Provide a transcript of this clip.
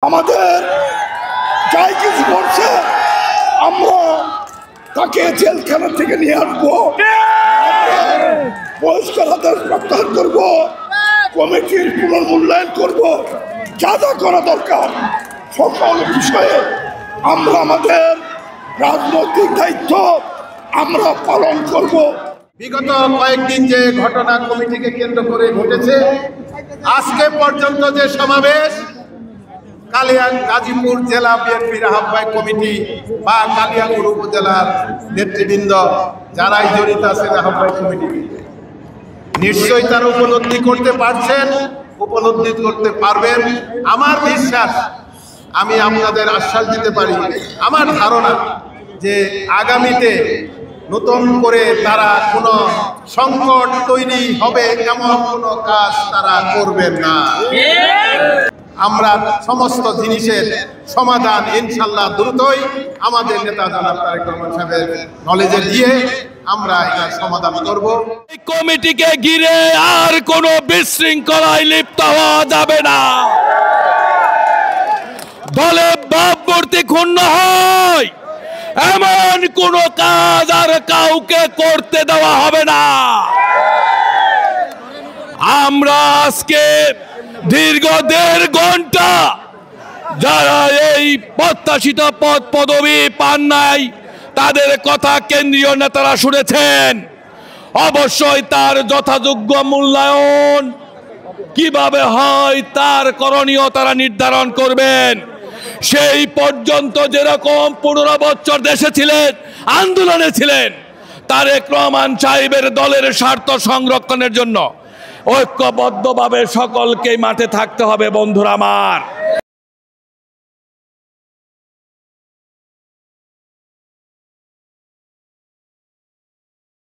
আমাদের যাই কিছু করছে আমরা তাকে জেলখানা থেকে নিয়ে আসবো, বহিষ্কার আদেশ প্রত্যাহার করবো, কমিটির পুনর্মূল্যায়ন করবো, যা যা করা দরকার সকল বিষয়ে আমরা আমাদের রাজনৈতিক দায়িত্ব আমরা পালন করব। বিগত কয়েকদিন যে ঘটনা কমিটিকে কেন্দ্র করে ঘটেছে, আজকে পর্যন্ত যে সমাবেশ গাজীপুর জেলা বিএনপির আহ্বায়ক কমিটি বা কালিয়াকৈর উপজেলার নেতৃবৃন্দ যারাই জড়িত আছেন আহ্বায়ক কমিটি, নিশ্চয়ই তারা উপলব্ধি করতে পারছেন, উপলব্ধি করতে পারবেন। আমার বিশ্বাস, আমি আপনাদের আশ্বাস দিতে পারি, আমার ধারণা যে আগামীতে নতুন করে তারা কোনো সংকট তৈরি হবে এমন কোনো কাজ তারা করবেন না। আমরা সমস্ত জিনিসের সমাধান ইনশাল্লাহ দ্রুতই আমাদের নেতা জনাব তারেক রহমান সাহেবের নলেজে দিয়ে আমরা এটার সমাধান করব। এই কমিটিকে ঘিরে আর কোনো বিশৃঙ্খলায় লিপ্ত হওয়া যাবে না। দলে ভাবমূর্তি ক্ষুণ্ণ হয় এমন কোনো কাজ আর কাউকে করতে দেওয়া হবে না। আমরা আজকে দীর্ঘ 1.5 ঘন্টা যারা এই প্রত্যাশিত পদ পদবি পান নাই তাদের কথা কেন্দ্রীয় নেতারা শুনেছেন। অবশ্যই তার যথাযোগ্য মূল্যায়ন কিভাবে হয় তার করণীয় তারা নির্ধারণ করবেন। সেই পর্যন্ত যেরকম 15 বছর দেশে ছিলেন, আন্দোলনে ছিলেন, তারেক রহমান সাহেবের দলের স্বার্থ সংরক্ষণের জন্য ঐক্যবদ্ধভাবে সকলকেই মাঠে থাকতে হবে বন্ধুরা আমার।